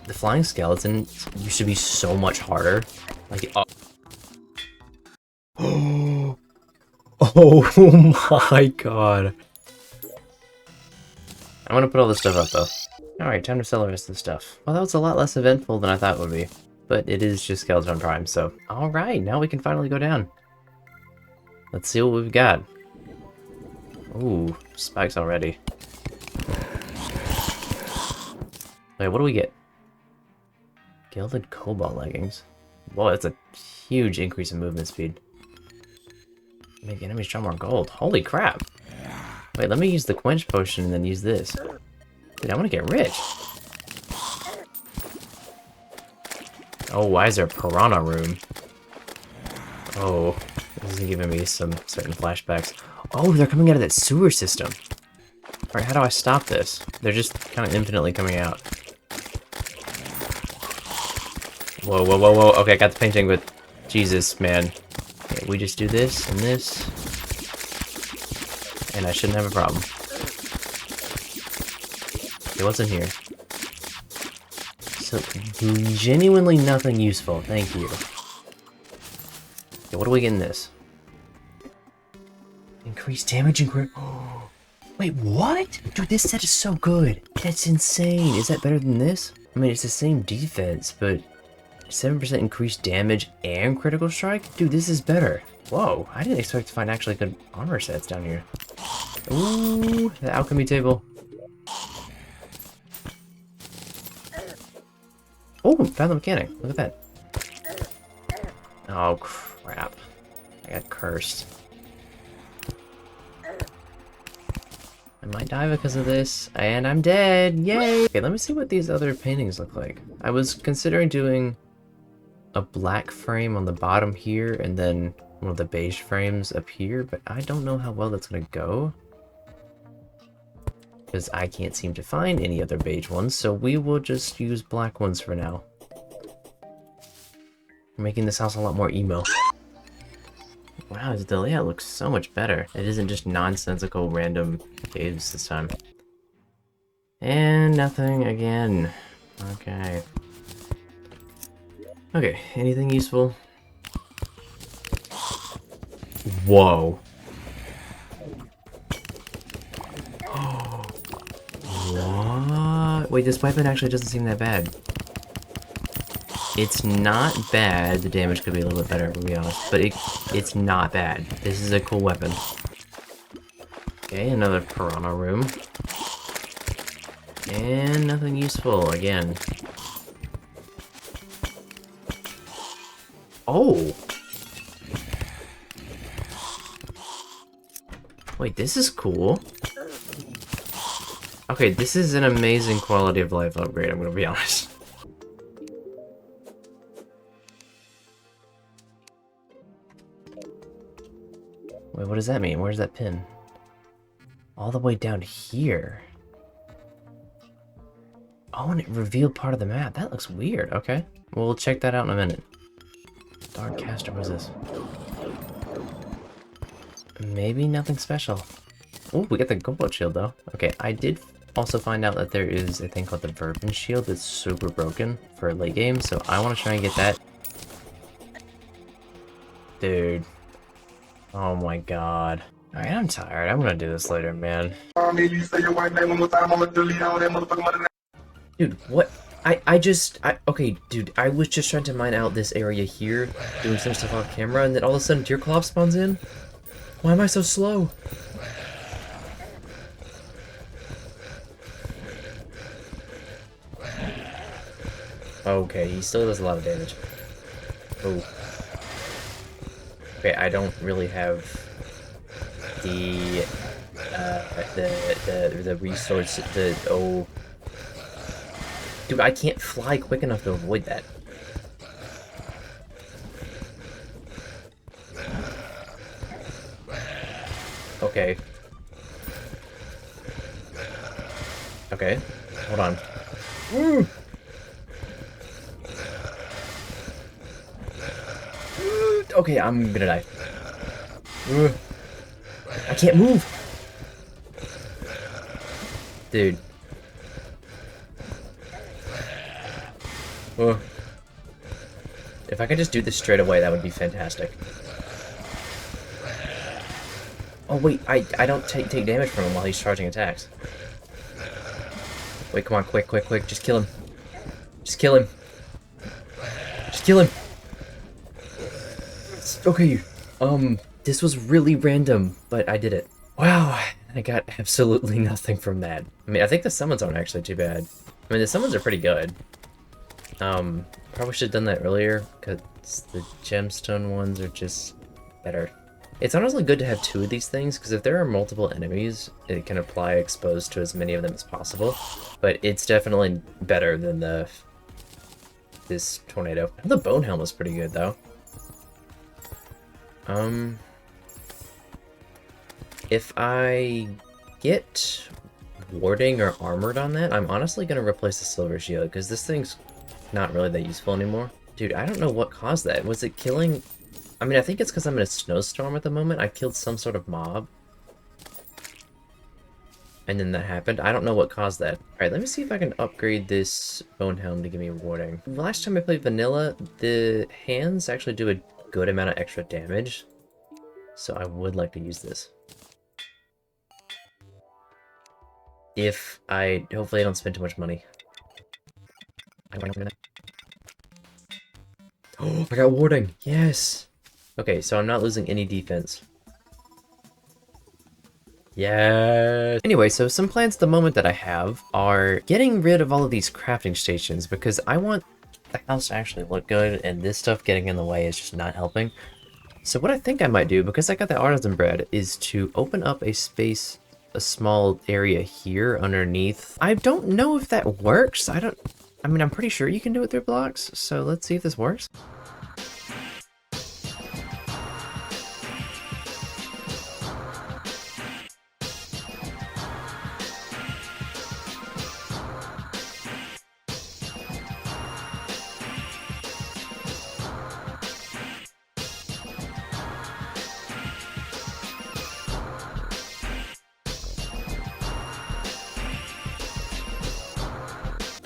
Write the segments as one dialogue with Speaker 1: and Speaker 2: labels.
Speaker 1: The flying skeleton used to be so much harder. Like, oh, oh my god. I'm gonna put all this stuff up though. Alright, time to sell the rest of the stuff. Well, that was a lot less eventful than I thought it would be. But it is just Skeleton Prime, so... Alright, now we can finally go down. Let's see what we've got. Ooh, spikes already. Wait, what do we get? Gilded Cobalt Leggings. Whoa, that's a huge increase in movement speed. Make enemies draw more gold. Holy crap! Wait, let me use the Quench Potion and then use this. Dude, I want to get rich. Oh, why is there a piranha room? Oh, this is giving me some certain flashbacks. Oh, they're coming out of that sewer system. Alright, how do I stop this? They're just kind of infinitely coming out. Whoa, whoa, whoa, whoa. Okay, I got the painting, but Jesus, man. Okay, we just do this and this. And I shouldn't have a problem. Okay, what's in here? So, genuinely nothing useful. Thank you. Okay, what do we get in this? Increased damage and crit. Oh, wait, what? Dude, this set is so good. That's insane. Is that better than this? I mean, it's the same defense, but 7% increased damage and critical strike? Dude, this is better. Whoa, I didn't expect to find actually good armor sets down here. Ooh, the alchemy table. Oh, found the mechanic. Look at that. Oh, crap. I got cursed. I might die because of this, and I'm dead. Yay! Okay, let me see what these other paintings look like. I was considering doing a black frame on the bottom here, and then one of the beige frames up here, but I don't know how well that's gonna go. Because I can't seem to find any other beige ones, so we will just use black ones for now. We're making this house a lot more emo. Wow, the layout looks so much better. It isn't just nonsensical random caves this time. And nothing again. Okay. Okay, anything useful? Whoa. What? Wait, this weapon actually doesn't seem that bad. It's not bad. The damage could be a little bit better, to be honest. But it's not bad. This is a cool weapon. Okay, another piranha room. And nothing useful again. Oh! Wait, this is cool. Okay, this is an amazing quality of life upgrade, I'm gonna be honest. Wait, what does that mean? Where's that pin? All the way down here. Oh, and it revealed part of the map. That looks weird. Okay. Well, we'll check that out in a minute. Dark caster, what is this? Maybe nothing special. Oh, we got the cobalt shield though. Okay, I did also find out that there is a thing called the Vyrvin shield that's super broken for a late game, so I want to try and get that. Dude. Oh my god. Alright, I'm tired. I'm gonna do this later, man. Dude, what? Okay, dude, I was just trying to mine out this area here, doing some stuff off camera, and then all of a sudden Deerclaw spawns in? Why am I so slow? Okay, he still does a lot of damage. Oh. Okay, I don't really have the resource, oh. Dude, I can't fly quick enough to avoid that. Okay. Okay, hold on. Woo! Okay, I'm gonna die. I can't move! Dude. Oh. If I could just do this straight away, that would be fantastic. Oh wait, I don't take damage from him while he's charging attacks. Wait, come on, quick, quick, quick, just kill him. Just kill him. Just kill him. Okay, this was really random, but I did it. Wow, I got absolutely nothing from that. I mean, I think the summons aren't actually too bad. I mean, the summons are pretty good. Probably should have done that earlier, because the gemstone ones are just better. It's honestly good to have 2 of these things, because if there are multiple enemies, it can apply exposed to as many of them as possible. But it's definitely better than this tornado. The bone helm was pretty good, though. If I get warding or armored on that, I'm honestly going to replace the silver shield, because this thing's not really that useful anymore. Dude, I don't know what caused that. Was it killing... I mean, I think it's because I'm in a snowstorm at the moment. I killed some sort of mob. And then that happened. I don't know what caused that. Alright, let me see if I can upgrade this bone helm to give me warding. Last time I played vanilla, the hands actually do a good amount of extra damage. So I would like to use this. Hopefully I don't spend too much money. Oh, I got warding! Yes! Okay, so I'm not losing any defense. Yes! Anyway, so some plans at the moment that I have are getting rid of all of these crafting stations because I want the house to actually look good and this stuff getting in the way is just not helping. So what I think I might do, because I got the artisan bread, is to open up a space, a small area here underneath. I don't know if that works. I mean, I'm pretty sure you can do it through blocks, so let's see if this works.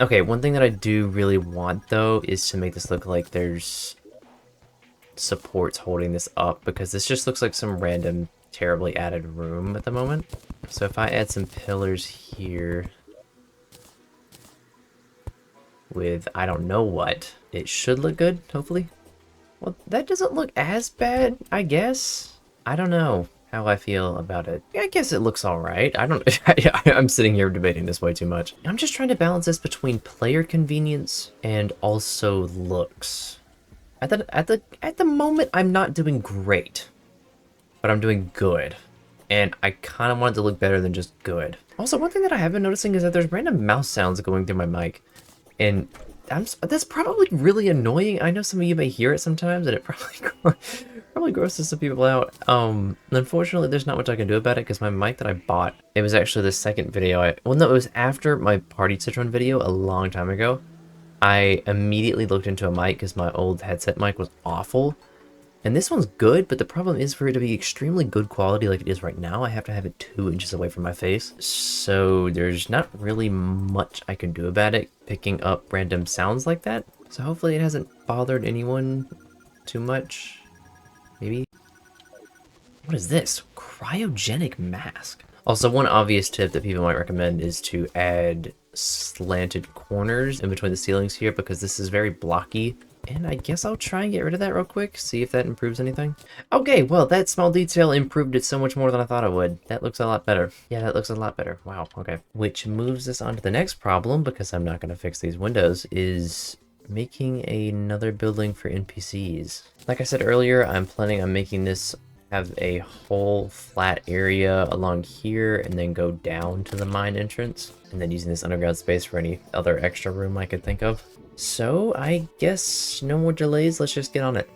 Speaker 1: Okay, one thing that I do really want, though, is to make this look like there's supports holding this up, because this just looks like some random, terribly added room at the moment. So if I add some pillars here with I don't know what, it should look good, hopefully. Well, that doesn't look as bad, I guess. I don't know how I feel about it. I guess it looks alright. I'm sitting here debating this way too much. I'm just trying to balance this between player convenience and also looks. At the moment, I'm not doing great, but I'm doing good. And I kind of want it to look better than just good. Also, one thing that I have been noticing is that there's random mouse sounds going through my mic. And that's probably really annoying. I know some of you may hear it sometimes, and it probably grosses some people out. Unfortunately, there's not much I can do about it because my mic that I bought, it was actually the second video well, no, it was after my Party Citron video a long time ago. I immediately looked into a mic because my old headset mic was awful. And this one's good, but the problem is for it to be extremely good quality like it is right now, I have to have it 2 inches away from my face. So there's not really much I can do about it, picking up random sounds like that. So hopefully it hasn't bothered anyone too much. Maybe? What is this? Cryogenic mask. Also, one obvious tip that people might recommend is to add slanted corners in between the ceilings here, because this is very blocky. And I guess I'll try and get rid of that real quick, see if that improves anything. Okay, well, that small detail improved it so much more than I thought it would. That looks a lot better. Yeah, that looks a lot better. Wow, okay. Which moves us on to the next problem, because I'm not going to fix these windows, is making another building for NPCs. Like I said earlier, I'm planning on making this have a whole flat area along here and then go down to the mine entrance, and then using this underground space for any other extra room I could think of. So I guess no more delays, let's just get on it.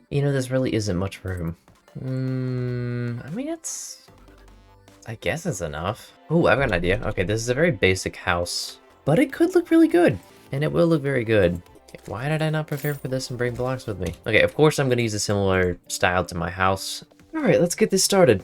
Speaker 1: You know, this really isn't much room. I mean, I guess it's enough. Oh, I've got an idea. Okay, this is a very basic house but it could look really good, and it will look very good. Why did I not prepare for this and bring blocks with me? Okay, of course I'm going to use a similar style to my house. All right, let's get this started.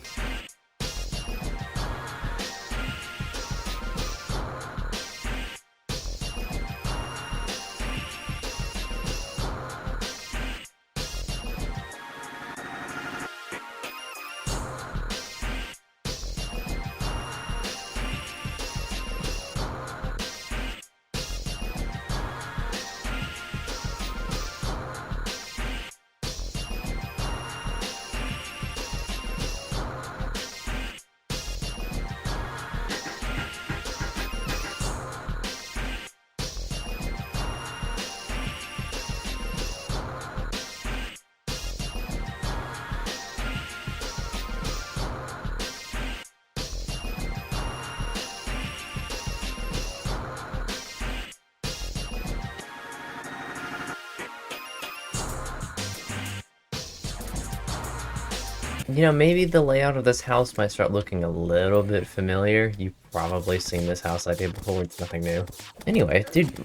Speaker 1: You know, maybe the layout of this house might start looking a little bit familiar. You've probably seen this house I did before, it's nothing new. Anyway, dude,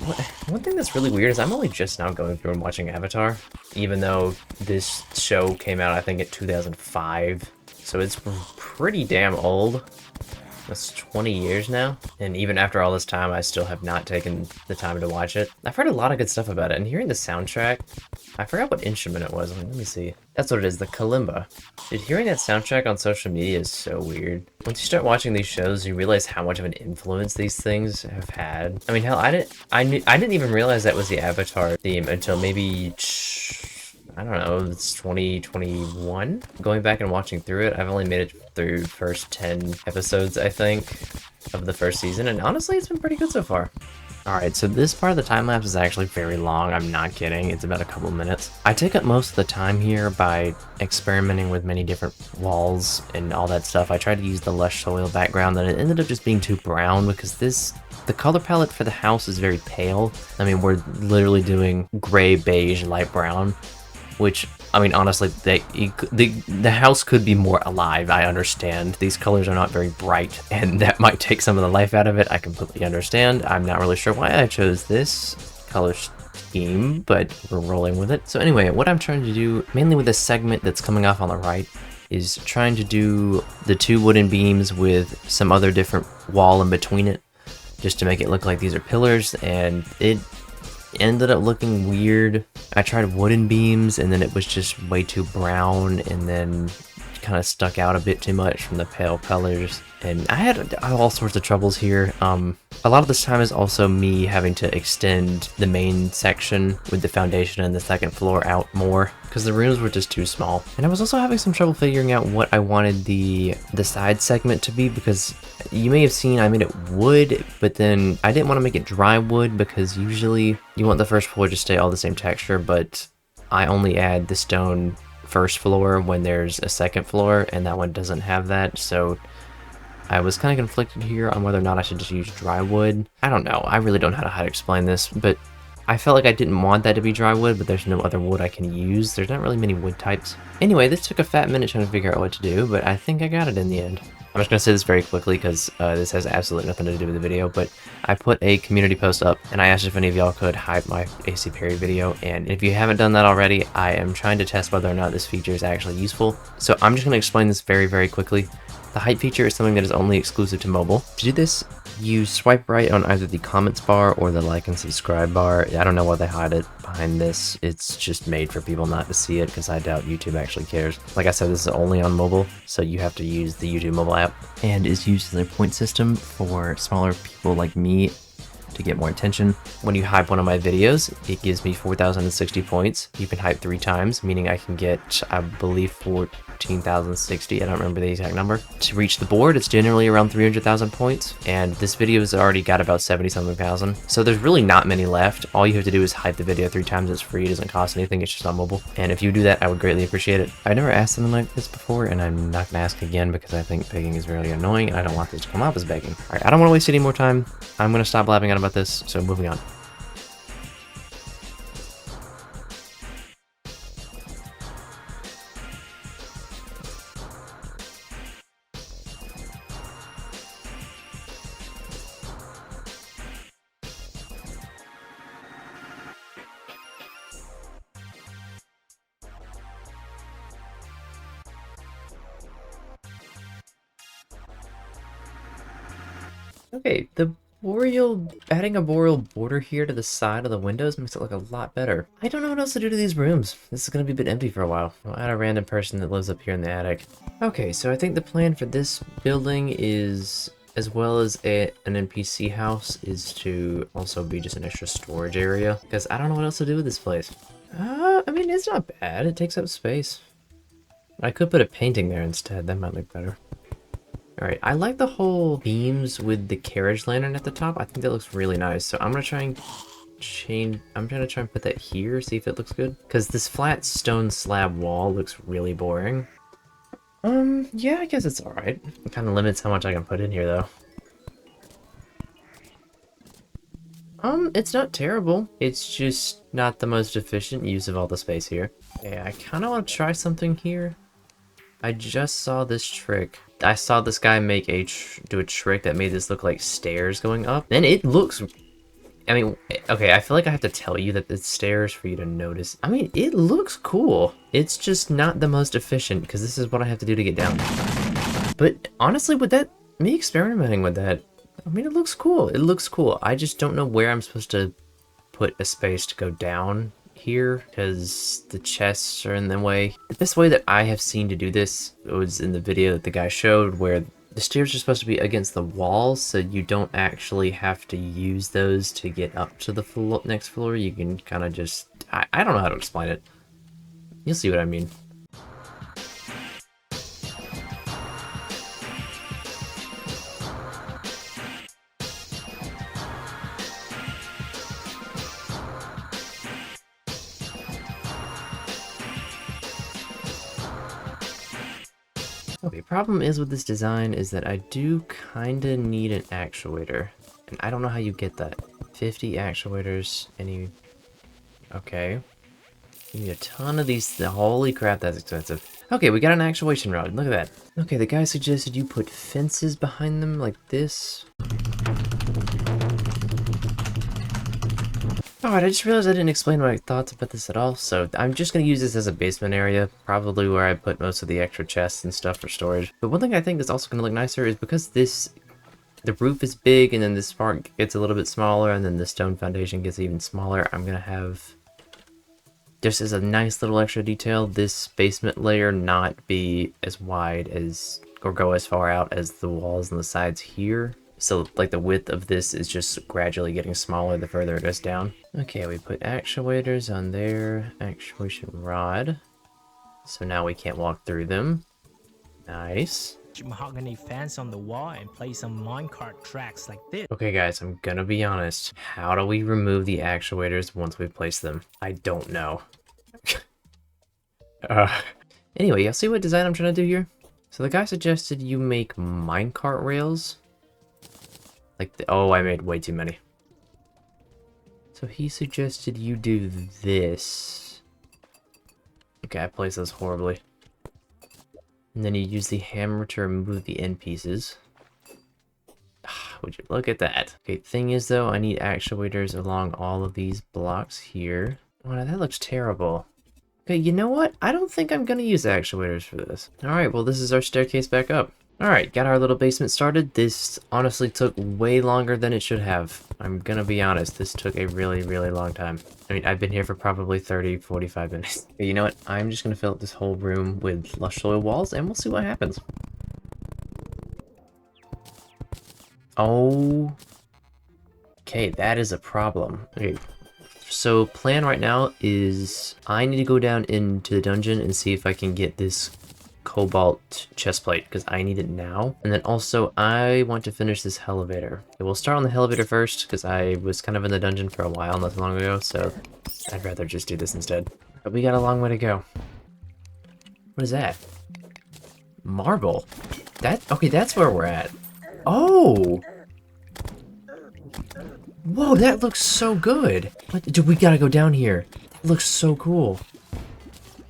Speaker 1: one thing that's really weird is I'm only just now going through and watching Avatar, even though this show came out, I think, in 2005. So it's pretty damn old. That's 20 years now, and even after all this time, I still have not taken the time to watch it. I've heard a lot of good stuff about it, and hearing the soundtrack, I forgot what instrument it was. Let me see. That's what it is, the kalimba. Dude, hearing that soundtrack on social media is so weird. Once you start watching these shows, you realize how much of an influence these things have had. I mean, hell, I didn't even realize that was the Avatar theme until maybe, I don't know, it's 2021? Going back and watching through it, I've only made it through the first 10 episodes, I think, of the first season, and honestly, it's been pretty good so far. Alright, so this part of the time-lapse is actually very long, I'm not kidding, it's about a couple minutes. I take up most of the time here by experimenting with many different walls and all that stuff. I tried to use the lush soil background, and it ended up just being too brown because the color palette for the house is very pale. I mean, we're literally doing gray, beige, light brown, which, I mean, honestly, the house could be more alive, I understand. These colors are not very bright, and that might take some of the life out of it. I completely understand. I'm not really sure why I chose this color scheme, but we're rolling with it. So anyway, what I'm trying to do, mainly with this segment that's coming off on the right, is trying to do the two wooden beams with some other different wall in between it, just to make it look like these are pillars, and it ended up looking weird. I tried wooden beams and then it was just way too brown and then kind of stuck out a bit too much from the pale colors, and I had all sorts of troubles here. A lot of this time is also me having to extend the main section with the foundation and the second floor out more because the rooms were just too small, and I was also having some trouble figuring out what I wanted the side segment to be, because you may have seen I made it wood, but then I didn't want to make it dry wood because usually you want the first floor to stay all the same texture, but I only add the stone first floor when there's a second floor, and that one doesn't have that, so I was kind of conflicted here on whether or not I should just use dry wood. I don't know, I really don't know how to explain this, but I felt like I didn't want that to be dry wood, but there's no other wood I can use. There's not really many wood types. Anyway, this took a fat minute trying to figure out what to do, but I think I got it in the end. I'm just going to say this very quickly because this has absolutely nothing to do with the video, but I put a community post up and I asked if any of y'all could hype my AC parry video, and if you haven't done that already, I am trying to test whether or not this feature is actually useful. So I'm just going to explain this very, very quickly. The hype feature is something that is only exclusive to mobile. To do this, you swipe right on either the comments bar or the like and subscribe bar. I don't know why they hide it behind this. It's just made for people not to see it because I doubt YouTube actually cares. Like I said, this is only on mobile, so you have to use the YouTube mobile app, and is used as a point system for smaller people like me to get more attention. When you hype one of my videos, it gives me 4,060 points. You can hype 3 times, meaning I can get, I believe, 14,060, I don't remember the exact number. To reach the board, it's generally around 300,000 points, and this video has already got about 70-something thousand, so there's really not many left. All you have to do is hype the video 3 times, it's free, it doesn't cost anything, it's just on mobile, and if you do that, I would greatly appreciate it. I've never asked something like this before, and I'm not gonna ask again because I think begging is really annoying, and I don't want this to come off as begging. Alright, I don't want to waste any more time. I'm gonna stop blabbing on about this, so moving on. Okay, the boreal, adding a boreal border here to the side of the windows makes it look a lot better. I don't know what else to do to these rooms. This is gonna be a bit empty for a while. I'll add a random person that lives up here in the attic. Okay, so I think the plan for this building is, as well as an NPC house, is to also be just an extra storage area. Because I don't know what else to do with this place. I mean, it's not bad. It takes up space. I could put a painting there instead. That might look better. Alright, I like the whole beams with the carriage lantern at the top. I think that looks really nice. So I'm gonna try and change... I'm gonna try and put that here, see if it looks good. Because this flat stone slab wall looks really boring. Yeah, I guess it's alright. It kind of limits how much I can put in here, though. It's not terrible. It's just not the most efficient use of all the space here. Yeah, I kind of want to try something here. I just saw this trick. I saw this guy make do a trick that made this look like stairs going up. And it looks... I mean, okay, I feel like I have to tell you that it's stairs for you to notice. I mean, it looks cool. It's just not the most efficient, because this is what I have to do to get down. But honestly, with that, me experimenting with that, I mean, it looks cool. It looks cool. I just don't know where I'm supposed to put a space to go down here, because the chests are in the way. The best way that I have seen to do this was in the video that the guy showed, where the stairs are supposed to be against the walls, so you don't actually have to use those to get up to the next floor. You can kind of just... I don't know how to explain it. You'll see what I mean. Okay, problem is with this design is that I do kinda need an actuator. And I don't know how you get that. 50 actuators, okay. You need a ton of these. Holy crap, that's expensive. Okay, we got an actuation rod. Look at that. Okay, the guy suggested you put fences behind them like this. Alright, I just realized I didn't explain my thoughts about this at all, so I'm just going to use this as a basement area, probably where I put most of the extra chests and stuff for storage. But one thing I think is also going to look nicer is because the roof is big and then this part gets a little bit smaller and then the stone foundation gets even smaller, I'm going to have, just as a nice little extra detail, this basement layer not be as wide as, or go as far out as the walls on the sides here. So, like, the width of this is just gradually getting smaller the further it goes down. Okay, we put actuators on there. Actuation rod. So now we can't walk through them. Nice.
Speaker 2: Mahogany fence on the wall and place some minecart tracks like this.
Speaker 1: Okay, guys, I'm gonna be honest. How do we remove the actuators once we place them? I don't know. Anyway, y'all see what design I'm trying to do here? So the guy suggested you make minecart rails. Like, oh, I made way too many. So he suggested you do this. Okay, I placed those horribly. And then you use the hammer to remove the end pieces. Would you look at that? Okay, thing is though, I need actuators along all of these blocks here. Oh, that looks terrible. Okay, you know what? I don't think I'm gonna use actuators for this. Alright, well this is our staircase back up. Alright, got our little basement started. This honestly took way longer than it should have. I'm gonna be honest, this took a really, really long time. I mean, I've been here for probably 30, 45 minutes. Okay, you know what? I'm just gonna fill up this whole room with lush soil walls and we'll see what happens. Oh. Okay, that is a problem. Okay. So plan right now is I need to go down into the dungeon and see if I can get this cobalt chestplate because I need it now. And then also I want to finish this elevator. Okay, we'll start on the elevator first because I was kind of in the dungeon for a while not too long ago, so I'd rather just do this instead. But we got a long way to go. What is that? Marble. Okay, that's where we're at. Oh! Whoa, that looks so good. Dude, we gotta go down here. That looks so cool.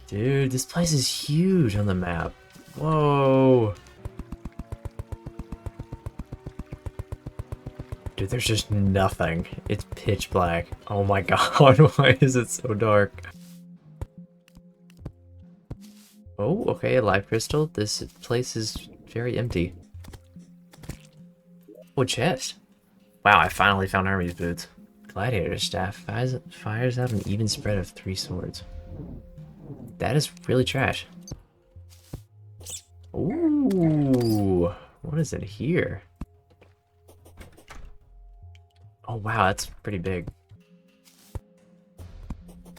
Speaker 1: Dude, this place is huge on the map. Whoa. Dude, there's just nothing. It's pitch black. Oh my god, why is it so dark? Oh, okay, a life crystal. This place is very empty. Oh, chest. Wow, I finally found Hermes boots. Gladiator staff fires out an even spread of 3 swords. That is really trash. Ooh, what is it here? Oh wow, that's pretty big.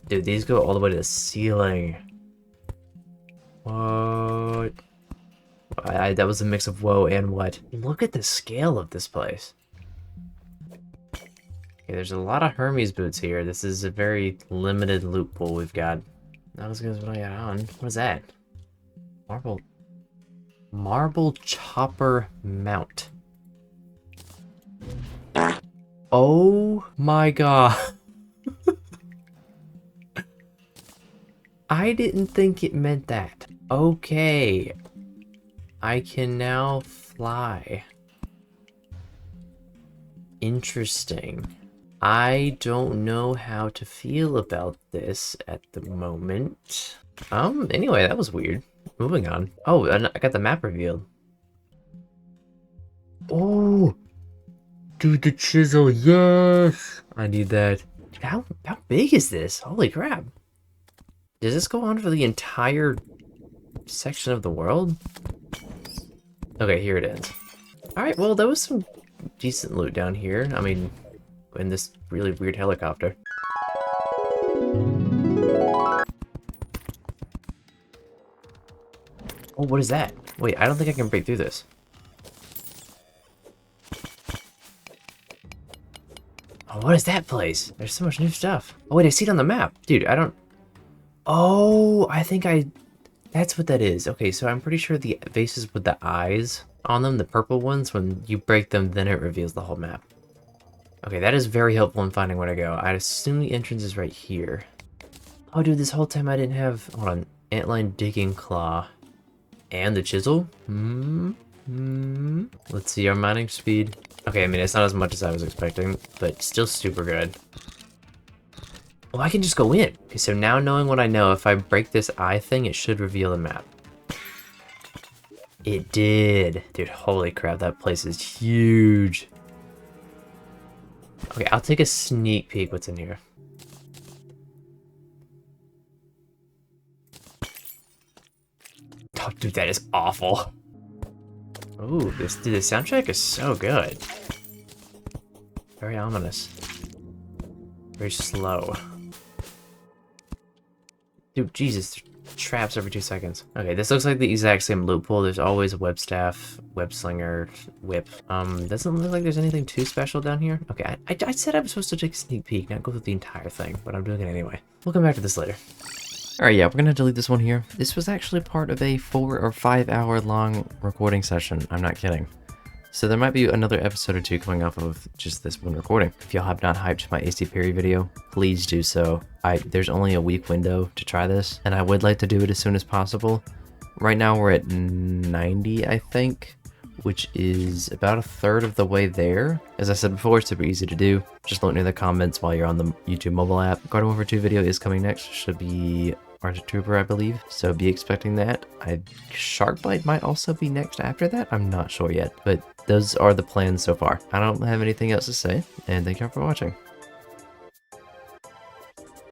Speaker 1: Dude, these go all the way to the ceiling. What? That was a mix of whoa and what? Look at the scale of this place. Okay, there's a lot of Hermes boots here. This is a very limited loot pool we've got. Not as good as what I got on. What is that? Marble chopper mount. Oh my god. I didn't think it meant that. Okay. I can now fly. Interesting. I don't know how to feel about this at the moment. Anyway, that was weird. Moving on. Oh, and I got the map revealed. Oh! Dude, the chisel, yes! I need that. Dude, how big is this? Holy crap. Does this go on for the entire section of the world? Okay, here it is. Alright, well, there was some decent loot down here. I mean, in this really weird helicopter. Oh, what is that? Wait, I don't think I can break through this. Oh, what is that place? There's so much new stuff. Oh, wait, I see it on the map. Dude, I don't... Oh, I think that's what that is. Okay, so I'm pretty sure the vases with the eyes on them, the purple ones, when you break them, then it reveals the whole map. Okay, that is very helpful in finding where to go. I assume the entrance is right here. Oh, dude, this whole time I didn't have... Hold on. Antline digging claw. And the chisel? Let's see our mining speed. Okay, I mean, it's not as much as I was expecting, but still super good. Oh, I can just go in. Okay, so now knowing what I know, if I break this eye thing, it should reveal the map. It did. Dude, holy crap, that place is huge. Okay, I'll take a sneak peek what's in here. Oh, dude, that is awful. Ooh, the soundtrack is so good. Very ominous. Very slow. Dude, Jesus, traps every 2 seconds. Okay, this looks like the exact same loot pool. There's always a web staff, web slinger, whip. Doesn't look like there's anything too special down here. Okay, I said I was supposed to take a sneak peek, not go through the entire thing, but I'm doing it anyway. We'll come back to this later. Alright, yeah, we're gonna delete this one here. This was actually part of a 4 or 5 hour long recording session. I'm not kidding. So there might be another episode or 2 coming off of just this one recording. If y'all have not hyped my AC Perry video, please do so. There's only a week window to try this, and I would like to do it as soon as possible. Right now we're at 90, I think, which is about a third of the way there. As I said before, it's super easy to do. Just let me know in the comments while you're on the YouTube mobile app. Garden Warfare 2 video is coming next. Should be Arctic Trooper, I believe. So be expecting that. Sharkbite might also be next after that. I'm not sure yet, but those are the plans so far. I don't have anything else to say, and thank y'all for watching.